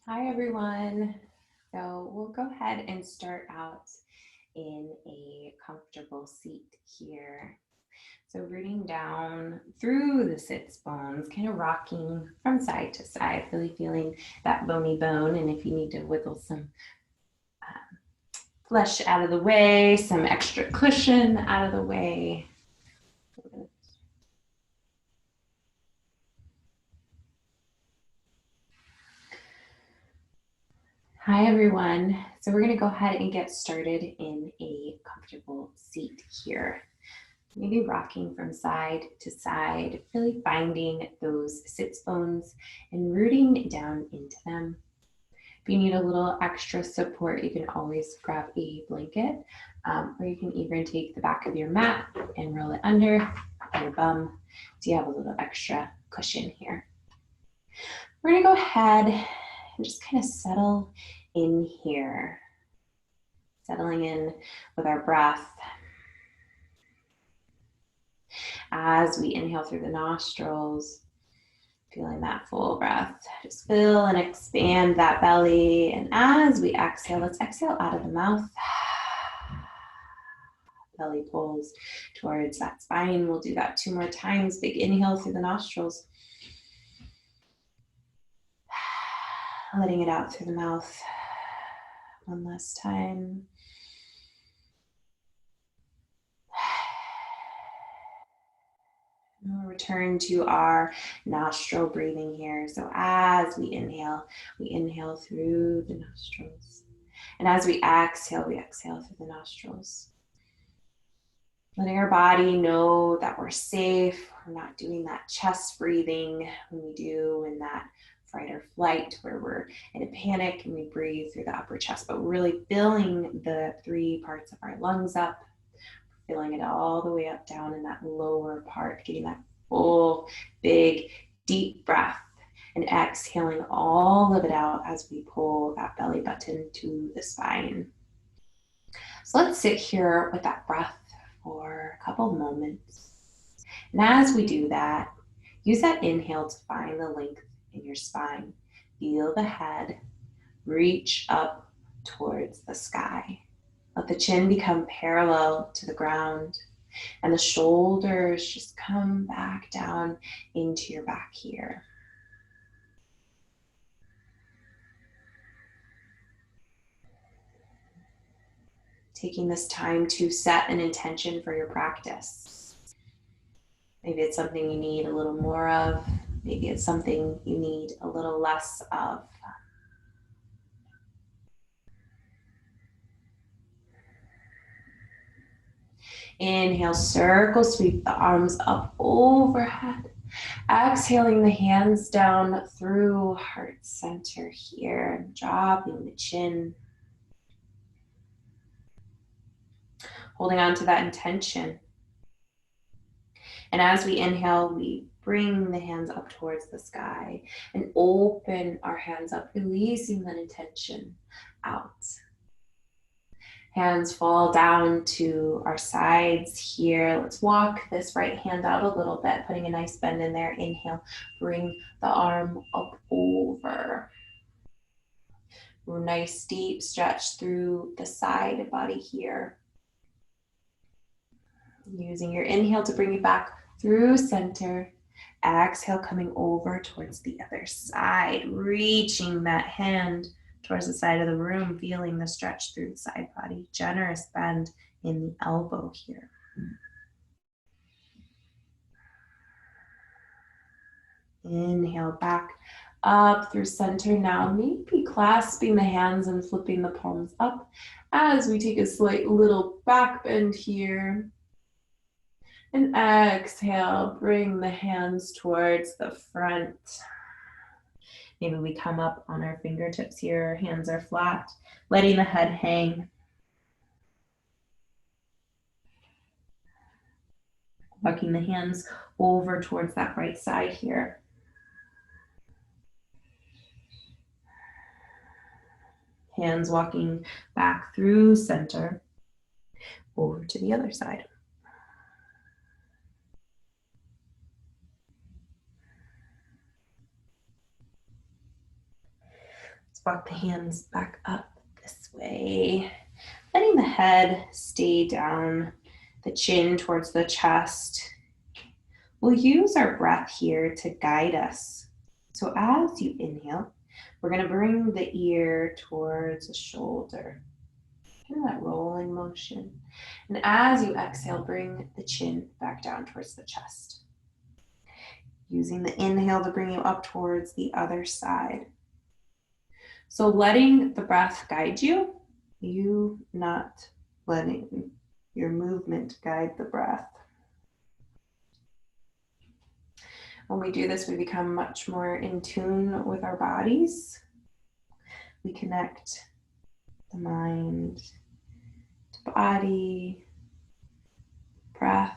Hi, everyone. So we'll go ahead and start out in a comfortable seat here. So rooting down through the sits bones, kind of rocking from side to side, really feeling that bony bone. And if you need to wiggle some flesh out of the way, some extra cushion out of the way. Hi, everyone. So we're going to go ahead and get started in a comfortable seat here. Maybe rocking from side to side, really finding those sits bones and rooting down into them. If you need a little extra support, you can always grab a blanket, or you can even take the back of your mat and roll it under your bum so you have a little extra cushion here. We're going to go ahead and just kind of settle in here, settling in with our breath. As we inhale through the nostrils, feeling that full breath. Just fill and expand that belly. And as we exhale, let's exhale out of the mouth. Belly pulls towards that spine. We'll do that 2 more times. Big inhale through the nostrils. Letting it out through the mouth. 1 last time. And we'll return to our nostril breathing here. So as we inhale through the nostrils. And as we exhale through the nostrils. Letting our body know that we're safe. We're not doing that chest breathing when we do in that fight or flight where we're in a panic and we breathe through the upper chest, but we're really filling the 3 parts of our lungs up, filling it all the way up down in that lower part, getting that full, big, deep breath and exhaling all of it out as we pull that belly button to the spine. So let's sit here with that breath for a couple moments. And as we do that, use that inhale to find the length in your spine. Feel the head reach up towards the sky. Let the chin become parallel to the ground and the shoulders just come back down into your back here. Taking this time to set an intention for your practice. Maybe it's something you need a little more of. Maybe it's something you need a little less of. Inhale, circle sweep the arms up overhead. Exhaling the hands down through heart center here, dropping the chin. Holding on to that intention. And as we inhale, we bring the hands up towards the sky and open our hands up, releasing that intention out. Hands fall down to our sides here. Let's walk this right hand out a little bit, putting a nice bend in there. Inhale, bring the arm up over. Nice deep stretch through the side body here. Using your inhale to bring you back through center. Exhale, coming over towards the other side, reaching that hand towards the side of the room, feeling the stretch through the side body. Generous bend in the elbow here. Inhale back up through center. Now maybe clasping the hands and flipping the palms up as we take a slight little back bend here. And exhale, bring the hands towards the front. Maybe we come up on our fingertips here, hands are flat, letting the head hang. Walking the hands over towards that right side here. Hands walking back through center, over to the other side. walk the hands back up this way, letting the head stay down, the chin towards the chest. We'll use our breath here to guide us. So as you inhale, we're going to bring the ear towards the shoulder. Kind of that rolling motion. And as you exhale, bring the chin back down towards the chest. Using the inhale to bring you up towards the other side. So letting the breath guide you, you not letting your movement guide the breath. When we do this, we become much more in tune with our bodies. We connect the mind to body, breath.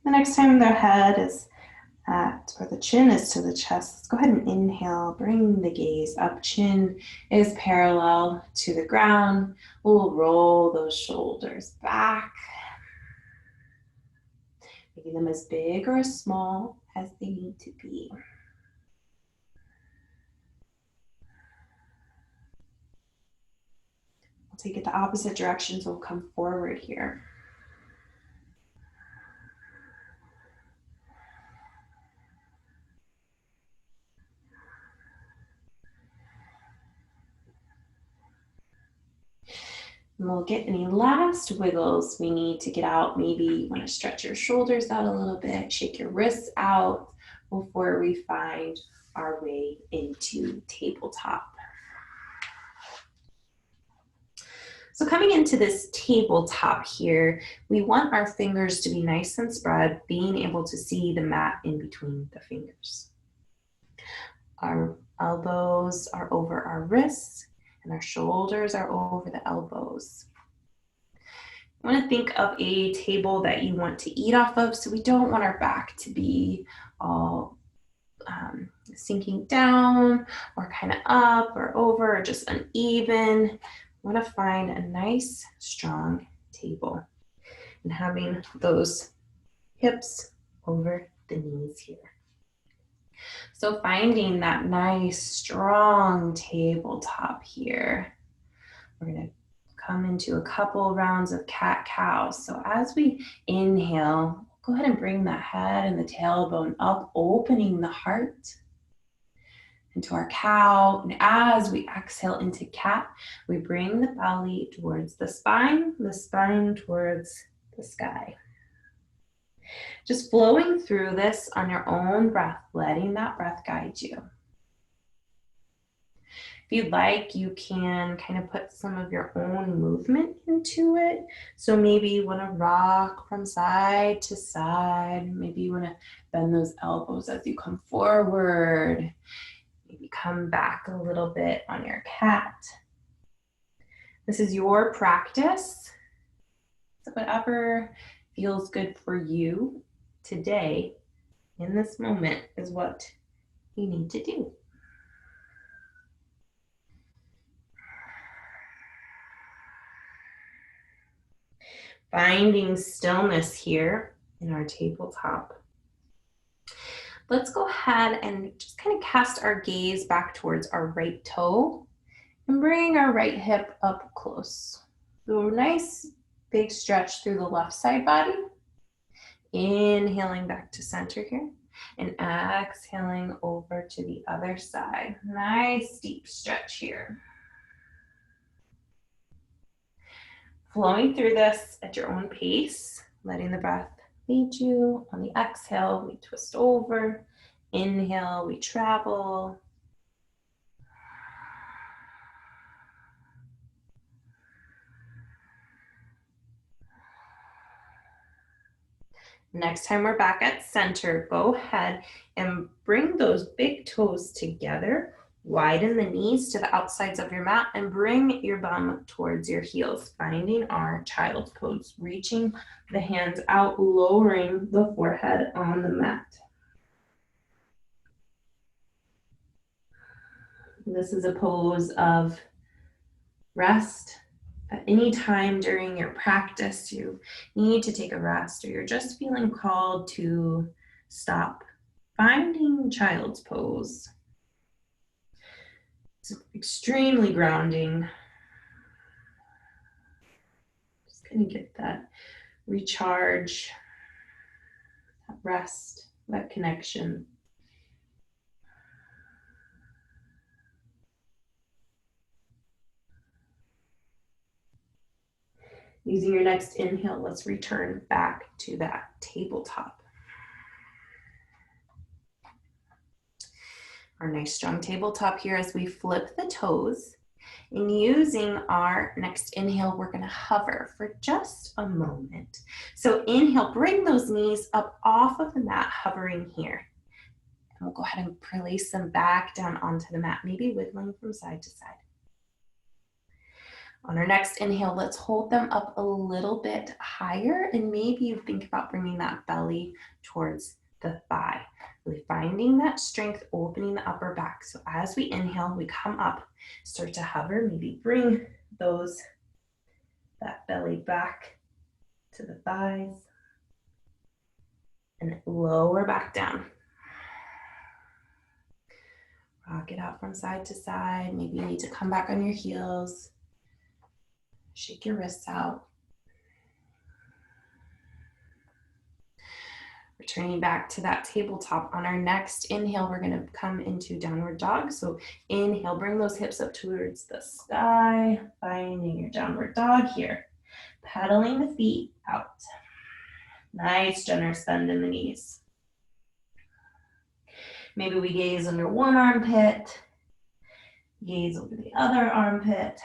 The next time the head is or the chin is to the chest, let's go ahead and inhale, bring the gaze up. Chin is parallel to the ground. We'll roll those shoulders back, making them as big or as small as they need to be. We'll take it the opposite direction, so we'll come forward here. And we'll get any last wiggles we need to get out. Maybe you want to stretch your shoulders out a little bit, shake your wrists out before we find our way into tabletop. So coming into this tabletop here, we want our fingers to be nice and spread, being able to see the mat in between the fingers. Our elbows are over our wrists, and our shoulders are over the elbows. You want to think of a table that you want to eat off of, so we don't want our back to be all sinking down or kind of up or over or just uneven. We want to find a nice, strong table and having those hips over the knees here. So finding that nice, strong tabletop here. We're going to come into a couple rounds of cat-cow. So as we inhale, go ahead and bring the head and the tailbone up, opening the heart into our cow. And as we exhale into cat, we bring the belly towards the spine towards the sky. Just flowing through this on your own breath, letting that breath guide you. If you'd like, you can kind of put some of your own movement into it. So maybe you want to rock from side to side. Maybe you want to bend those elbows as you come forward. Maybe come back a little bit on your cat. This is your practice. So whatever feels good for you today in this moment is what you need to do. Finding stillness here in our tabletop. Let's go ahead and just kind of cast our gaze back towards our right toe and bring our right hip up close. So a nice big stretch through the left side body. Inhaling back to center here and exhaling over to the other side. Nice deep stretch here. Flowing through this at your own pace, letting the breath lead you. On the exhale, we twist over. Inhale, we travel. Next time we're back at center, go ahead and bring those big toes together. Widen the knees to the outsides of your mat and bring your bum towards your heels, finding our child's pose, reaching the hands out, lowering the forehead on the mat. This is a pose of rest At any time during your practice you need to take a rest, or you're just feeling called to stop, finding child's pose. It's extremely grounding. Just gonna get that recharge, that rest, that connection. Using your next inhale, let's return back to that tabletop. Our nice strong tabletop here as we flip the toes. And using our next inhale, we're gonna hover for just a moment. So inhale, bring those knees up off of the mat, hovering here. And we'll go ahead and place them back down onto the mat, maybe wiggling from side to side. On our next inhale, let's hold them up a little bit higher, and maybe you think about bringing that belly towards the thigh. Really finding that strength, opening the upper back. So as we inhale, we come up, start to hover, maybe bring that belly back to the thighs, and lower back down. Rock it out from side to side. Maybe you need to come back on your heels. Shake your wrists out. Returning back to that tabletop. On our next inhale, we're gonna come into downward dog. So inhale, bring those hips up towards the sky, finding your downward dog here. Paddling the feet out. Nice generous bend in the knees. Maybe we gaze under one armpit, gaze over the other armpit.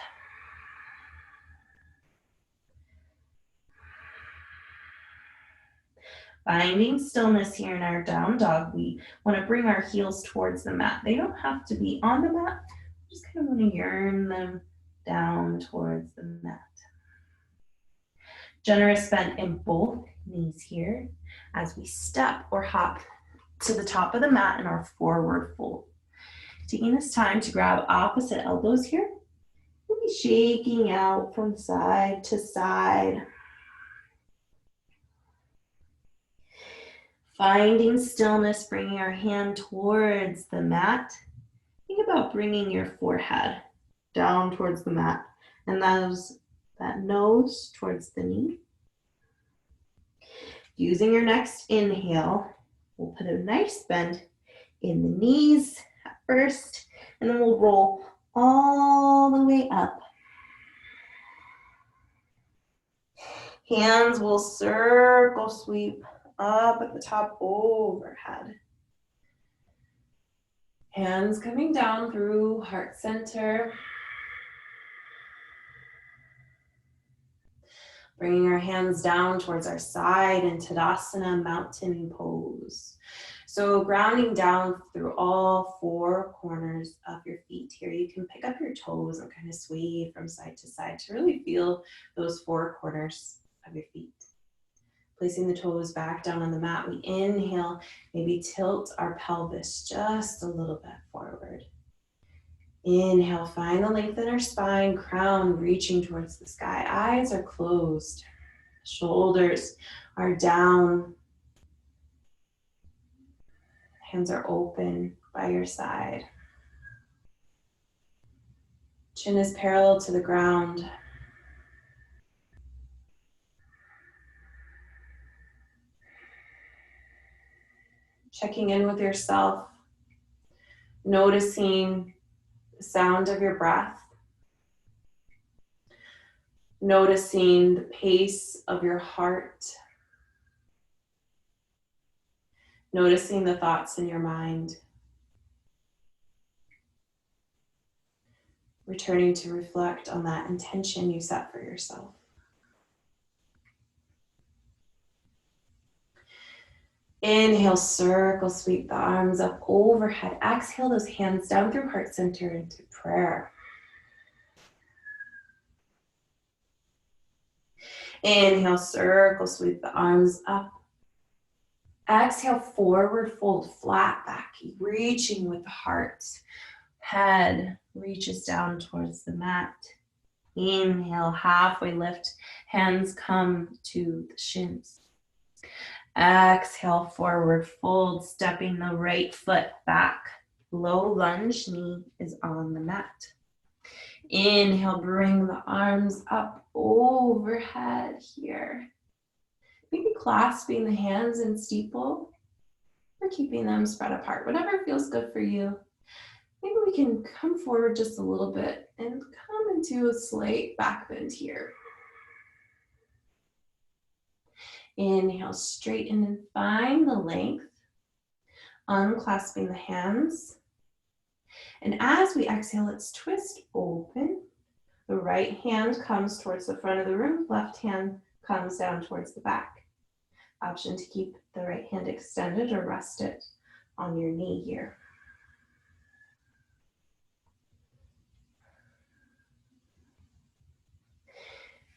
Finding stillness here in our down dog. We want to bring our heels towards the mat. They don't have to be on the mat. We just kind of want to yearn them down towards the mat. Generous bend in both knees here as we step or hop to the top of the mat in our forward fold. Taking this time to grab opposite elbows here. We'll be shaking out from side to side. Finding stillness, bringing our hand towards the mat. Think about bringing your forehead down towards the mat and that nose towards the knee. Using your next inhale, we'll put a nice bend in the knees at first, and then we'll roll all the way up. Hands will circle sweep up at the top overhead. Hands coming down through heart center. Bringing our hands down towards our side in Tadasana, mountain pose. So grounding down through all four corners of your feet here. You can pick up your toes and kind of sway from side to side to really feel those four corners of your feet. Placing the toes back down on the mat, we inhale, maybe tilt our pelvis just a little bit forward. Inhale, find the length in our spine, crown reaching towards the sky. Eyes are closed, shoulders are down. Hands are open by your side. Chin is parallel to the ground. Checking in with yourself, noticing the sound of your breath, noticing the pace of your heart, noticing the thoughts in your mind, returning to reflect on that intention you set for yourself. Inhale, circle, sweep the arms up overhead. Exhale those hands down through heart center into prayer. Inhale, circle, sweep the arms up. Exhale, forward fold, flat back, reaching with the heart. Head reaches down towards the mat. Inhale, halfway lift. Hands come to the shins. Exhale, forward fold, stepping the right foot back. Low lunge, knee is on the mat. Inhale, bring the arms up overhead here. Maybe clasping the hands in steeple or keeping them spread apart, whatever feels good for you. Maybe we can come forward just a little bit and come into a slight back bend here. Inhale, straighten and find the length, unclasping the hands. And as we exhale, let's twist open. The right hand comes towards the front of the room, left hand comes down towards the back. Option to keep the right hand extended or rest it on your knee here.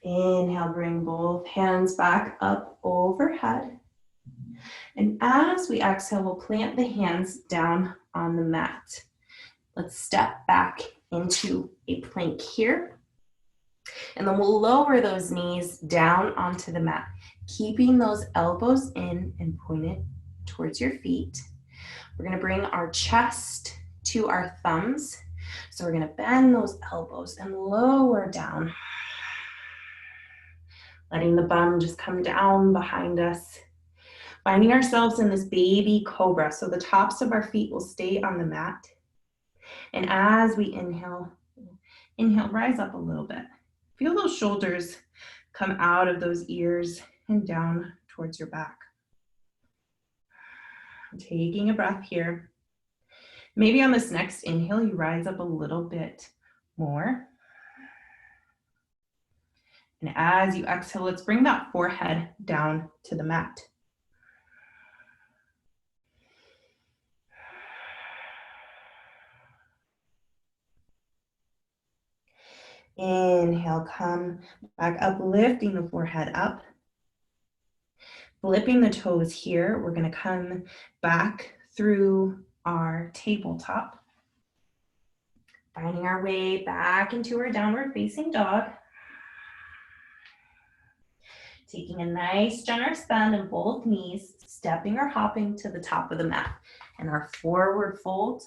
Inhale, bring both hands back up overhead. And as we exhale, we'll plant the hands down on the mat. Let's step back into a plank here. And then we'll lower those knees down onto the mat, keeping those elbows in and pointed towards your feet. We're gonna bring our chest to our thumbs. So we're gonna bend those elbows and lower down. Letting the bum just come down behind us. Finding ourselves in this baby cobra. So the tops of our feet will stay on the mat. And as we inhale, rise up a little bit. Feel those shoulders come out of those ears and down towards your back. Taking a breath here. Maybe on this next inhale, you rise up a little bit more. And as you exhale, let's bring that forehead down to the mat. Inhale, come back up, lifting the forehead up. Flipping the toes here, we're gonna come back through our tabletop. Finding our way back into our downward facing dog. Taking a nice generous bend in both knees, stepping or hopping to the top of the mat. And our forward fold.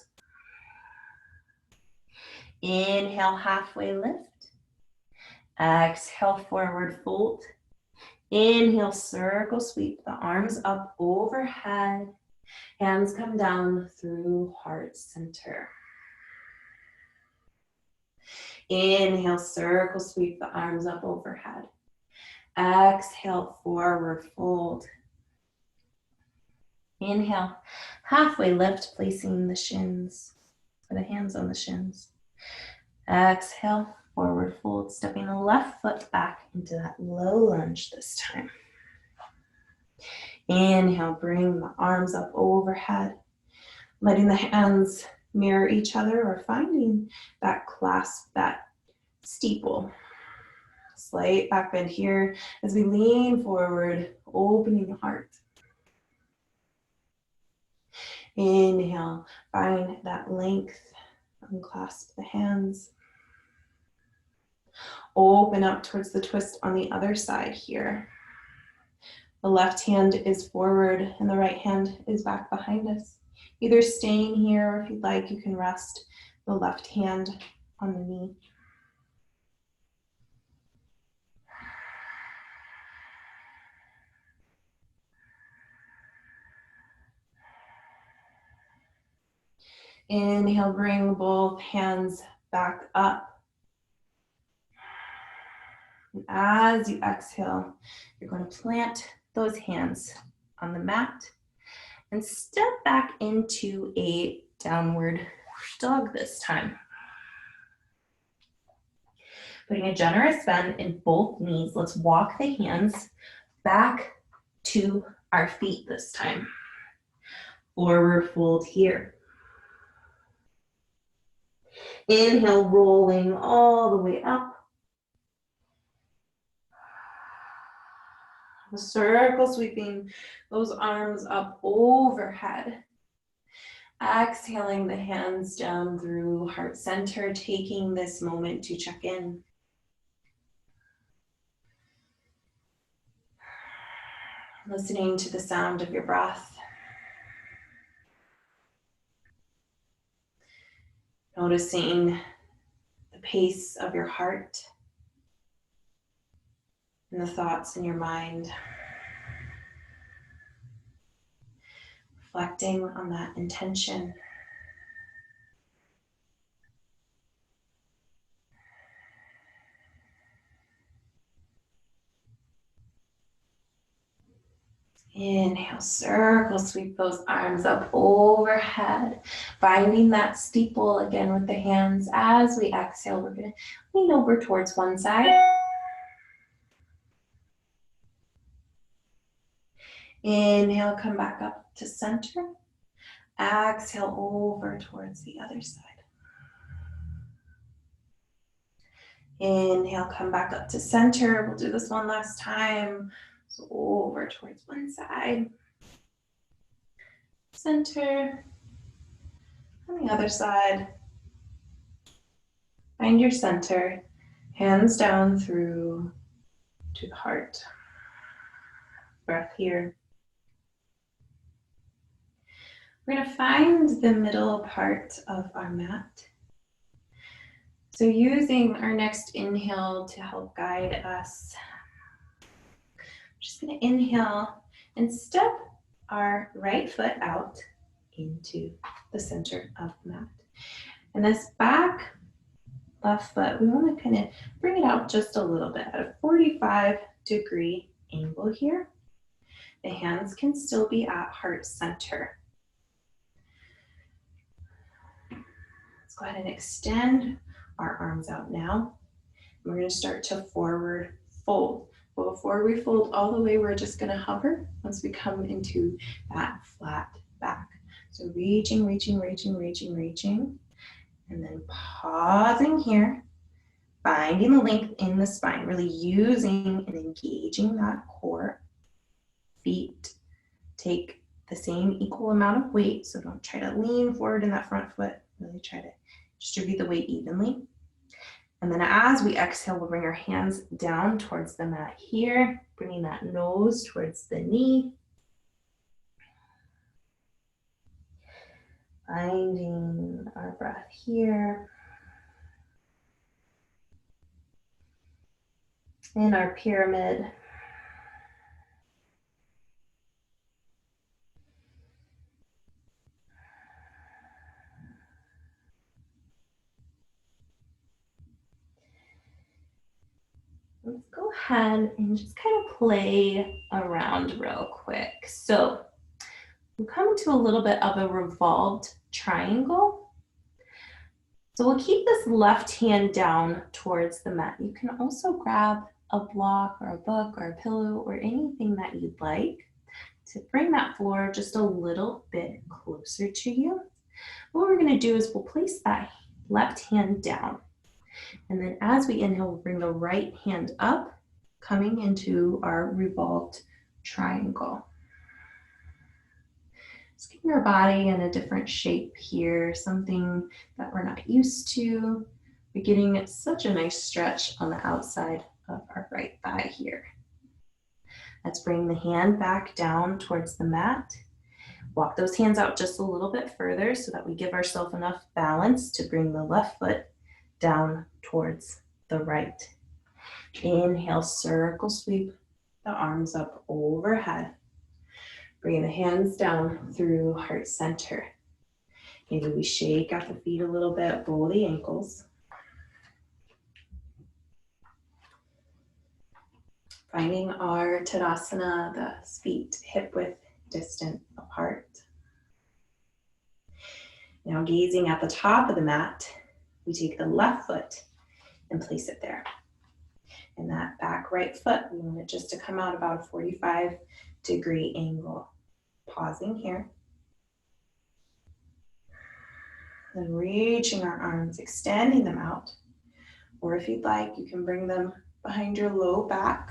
Inhale, halfway lift. Exhale, forward fold. Inhale, circle sweep, the arms up overhead. Hands come down through heart center. Inhale, circle sweep, the arms up overhead. Exhale, forward fold. Inhale, halfway lift, placing the shins, or the hands on the shins. Exhale, forward fold, stepping the left foot back into that low lunge this time. Inhale, bring the arms up overhead, letting the hands mirror each other or finding that clasp, that steeple. Slight back bend here as we lean forward, opening the heart. Inhale, find that length, unclasp the hands. Open up towards the twist on the other side here. The left hand is forward and the right hand is back behind us. Either staying here or if you'd like, you can rest the left hand on the knee. Inhale, bring both hands back up. And as you exhale, you're going to plant those hands on the mat and step back into a downward dog this time. Putting a generous bend in both knees, let's walk the hands back to our feet this time. Forward fold here. Inhale, rolling all the way up. Circle sweeping those arms up overhead. Exhaling the hands down through heart center, taking this moment to check in. Listening to the sound of your breath. Noticing the pace of your heart and the thoughts in your mind. Reflecting on that intention. Inhale, circle, sweep those arms up overhead. Finding that steeple again with the hands. As we exhale, we're going to lean over towards one side. Inhale, come back up to center. Exhale over towards the other side. Inhale, come back up to center. We'll do this one last time. So over towards one side. Center. On the other side. Find your center. Hands down through to the heart. Breath here. We're going to find the middle part of our mat. So using our next inhale to help guide us, I'm just going to inhale and step our right foot out into the center of the mat. And this back left foot, we want to kind of bring it out just a little bit at a 45-degree angle here. The hands can still be at heart center. Let's go ahead and extend our arms out now. We're going to start to forward fold. But before we fold all the way, we're just going to hover once we come into that flat back. So reaching, reaching, reaching, reaching, reaching, and then pausing here, finding the length in the spine, really using and engaging that core. Feet take the same equal amount of weight, so don't try to lean forward in that front foot. Really try to distribute the weight evenly. And then as we exhale, we'll bring our hands down towards the mat here, bringing that nose towards the knee. Finding our breath here. In our pyramid. Let's go ahead and just kind of play around real quick. So we'll come to a little bit of a revolved triangle. So we'll keep this left hand down towards the mat. You can also grab a block or a book or a pillow or anything that you'd like to bring that floor just a little bit closer to you. What we're going to do is we'll place that left hand down. And then as we inhale, we'll bring the right hand up, coming into our revolved triangle. Just getting our body in a different shape here, something that we're not used to. We're getting such a nice stretch on the outside of our right thigh here. Let's bring the hand back down towards the mat. Walk those hands out just a little bit further so that we give ourselves enough balance to bring the left foot down towards the right. Inhale, circle sweep the arms up overhead. Bring the hands down through heart center. Maybe we shake out the feet a little bit, roll the ankles. Finding our Tadasana, the feet hip width distant apart. Now gazing at the top of the mat, we take the left foot and place it there. And that back right foot, we want it just to come out about a 45-degree angle. Pausing here. Then reaching our arms, extending them out. Or if you'd like, you can bring them behind your low back.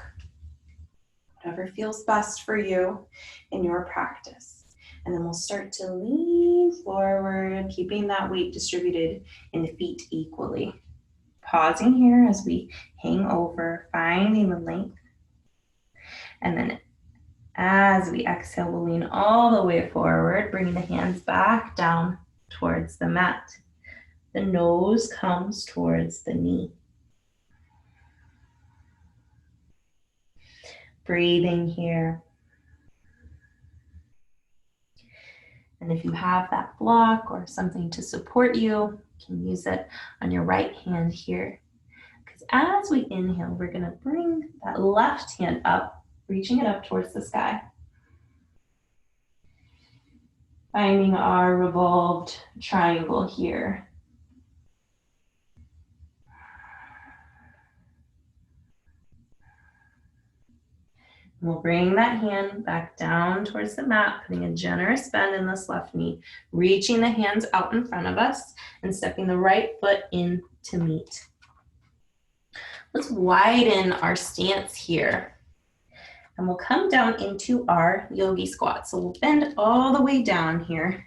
Whatever feels best for you in your practice. And then we'll start to lean forward, keeping that weight distributed in the feet equally. Pausing here as we hang over, finding the length. And then As we exhale, we'll lean all the way forward, bringing the hands back down towards the mat. The nose comes towards the knee. Breathing here. And if you have that block or something to support you, you can use it on your right hand here. Because as we inhale, we're going to bring that left hand up, reaching it up towards the sky. Finding our revolved triangle here. We'll bring that hand back down towards the mat, putting a generous bend in this left knee, reaching the hands out in front of us and stepping the right foot in to meet. Let's widen our stance here. And we'll come down into our yogi squat. So we'll bend all the way down here.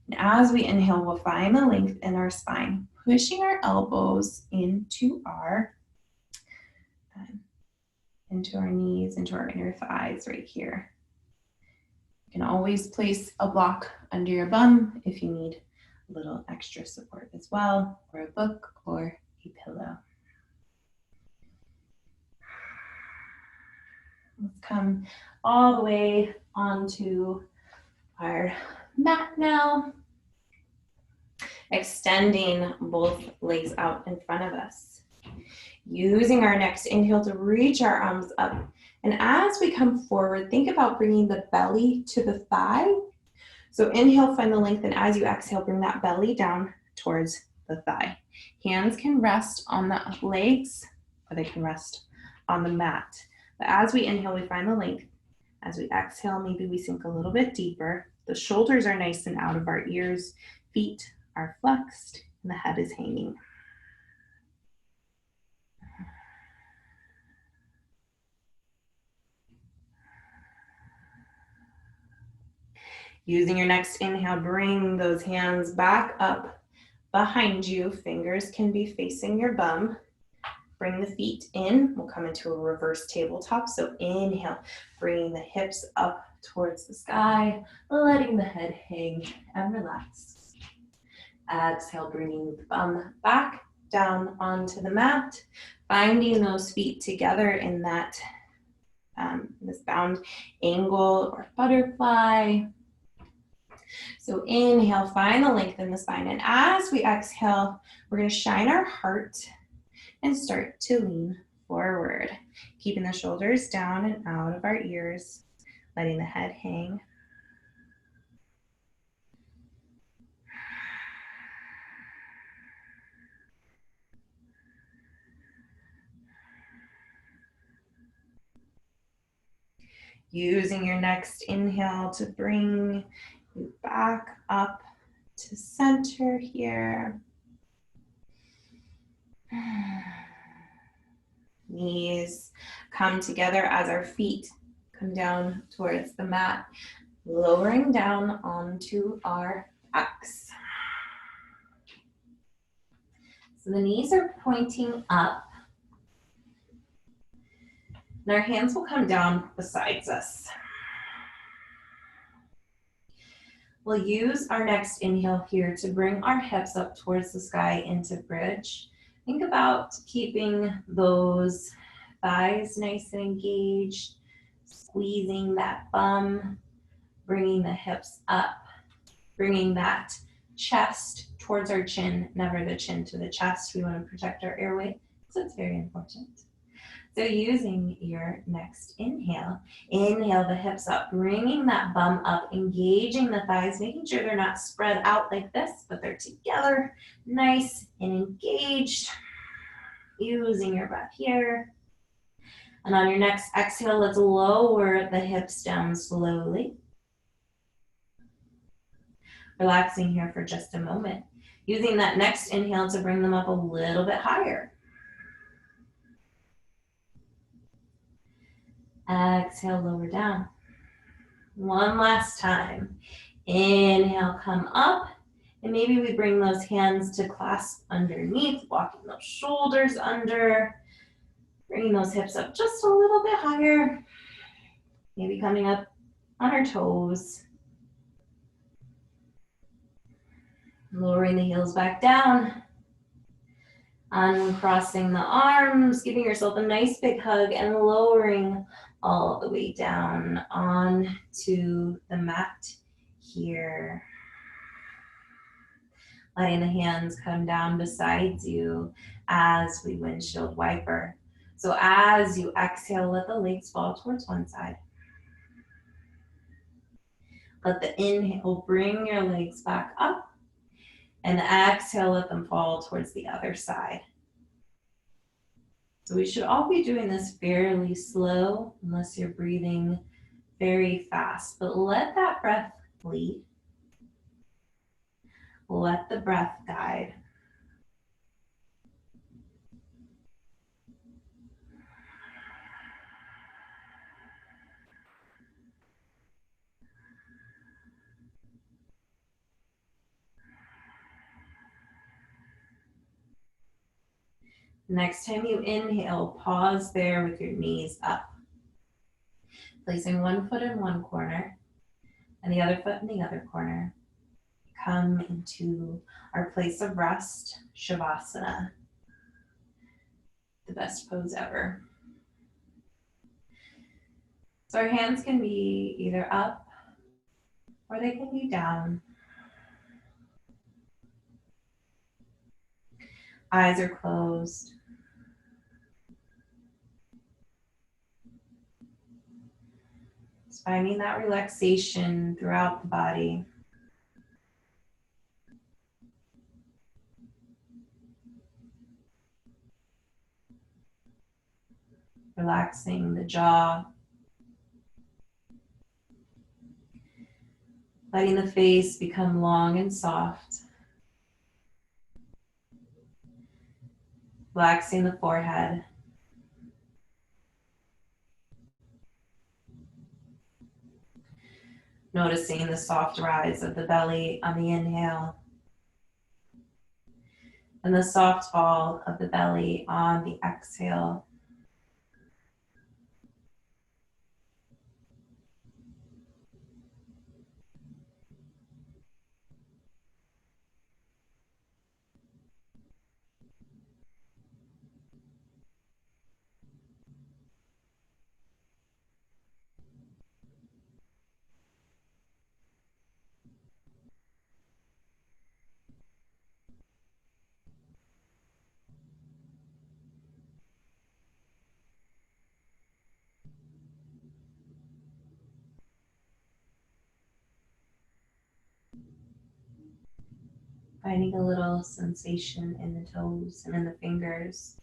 And as we inhale, we'll find the length in our spine, pushing our elbows into our knees, into our inner thighs right here. You can always place a block under your bum if you need a little extra support as well, or a book or a pillow. Let's come all the way onto our mat now, extending both legs out in front of us. Using our next inhale to reach our arms up. And as we come forward, think about bringing the belly to the thigh. So inhale, find the length, and as you exhale, bring that belly down towards the thigh. Hands can rest on the legs, or they can rest on the mat. But as we inhale, we find the length. As we exhale, maybe we sink a little bit deeper. The shoulders are nice and out of our ears. Feet are flexed, and the head is hanging. Using your next inhale, bring those hands back up behind you. Fingers can be facing your bum. Bring the feet in. We'll come into a reverse tabletop. So inhale, bringing the hips up towards the sky, letting the head hang and relax. Exhale, bringing the bum back down onto the mat, finding those feet together in that this bound angle or butterfly. So inhale, find the length in the spine. And as we exhale, we're going to shine our heart and start to lean forward, keeping the shoulders down and out of our ears, letting the head hang. Using your next inhale to bring you back up to center here. Knees come together as our feet come down towards the mat, lowering down onto our backs. So the knees are pointing up. And our hands will come down beside us. We'll use our next inhale here to bring our hips up towards the sky into bridge. Think about keeping those thighs nice and engaged, squeezing that bum, bringing the hips up, bringing that chest towards our chin, never the chin to the chest. We want to protect our airway, so it's very important. So using your next inhale, inhale the hips up, bringing that bum up, engaging the thighs, making sure they're not spread out like this, but they're together, nice and engaged. Using your breath here. And on your next exhale, let's lower the hips down slowly. Relaxing here for just a moment. Using that next inhale to bring them up a little bit higher. Exhale, lower down. One last time. Inhale, come up. And maybe we bring those hands to clasp underneath, walking those shoulders under, bringing those hips up just a little bit higher. Maybe coming up on our toes. Lowering the heels back down. Uncrossing the arms, giving yourself a nice big hug and lowering all the way down onto the mat here. Letting the hands come down beside you as we windshield wiper. So as you exhale, let the legs fall towards one side. Let the inhale bring your legs back up. And exhale, let them fall towards the other side. So we should all be doing this fairly slow, unless you're breathing very fast. But let that breath lead. Let the breath guide. Next time you inhale, pause there with your knees up. Placing one foot in one corner and the other foot in the other corner. Come into our place of rest, Shavasana. The best pose ever. So our hands can be either up or they can be down. Eyes are closed. Just finding that relaxation throughout the body. Relaxing the jaw. Letting the face become long and soft. Relaxing the forehead. Noticing the soft rise of the belly on the inhale. And the soft fall of the belly on the exhale. Finding a little sensation in the toes and in the fingers.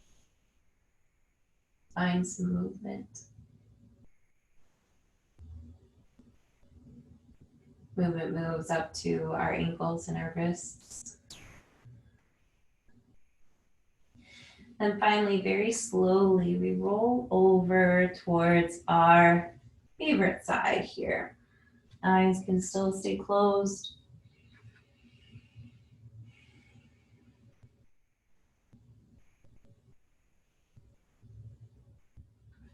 Find some movement. Movement moves up to our ankles and our wrists. And finally, very slowly, we roll over towards our favorite side here. Eyes can still stay closed.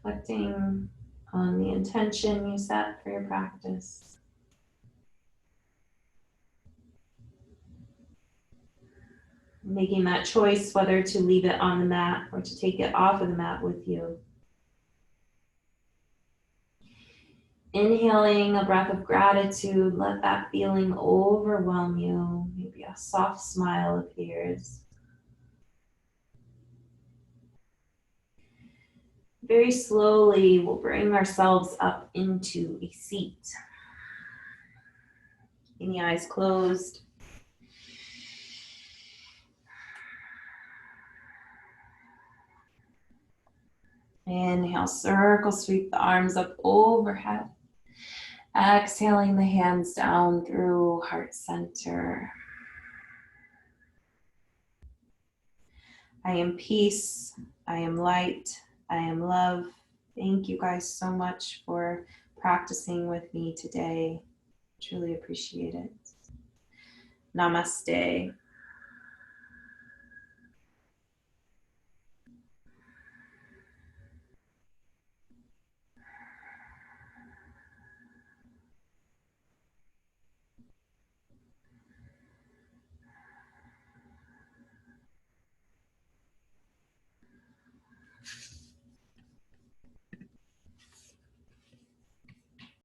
Reflecting on the intention you set for your practice. Making that choice whether to leave it on the mat or to take it off of the mat with you. Inhaling a breath of gratitude, let that feeling overwhelm you. Maybe a soft smile appears. Very slowly, we'll bring ourselves up into a seat. Keeping the eyes closed. Inhale, circle, sweep the arms up overhead. Exhaling the hands down through heart center. I am peace. I am light. I am love. Thank you guys so much for practicing with me today. Truly appreciate it. Namaste.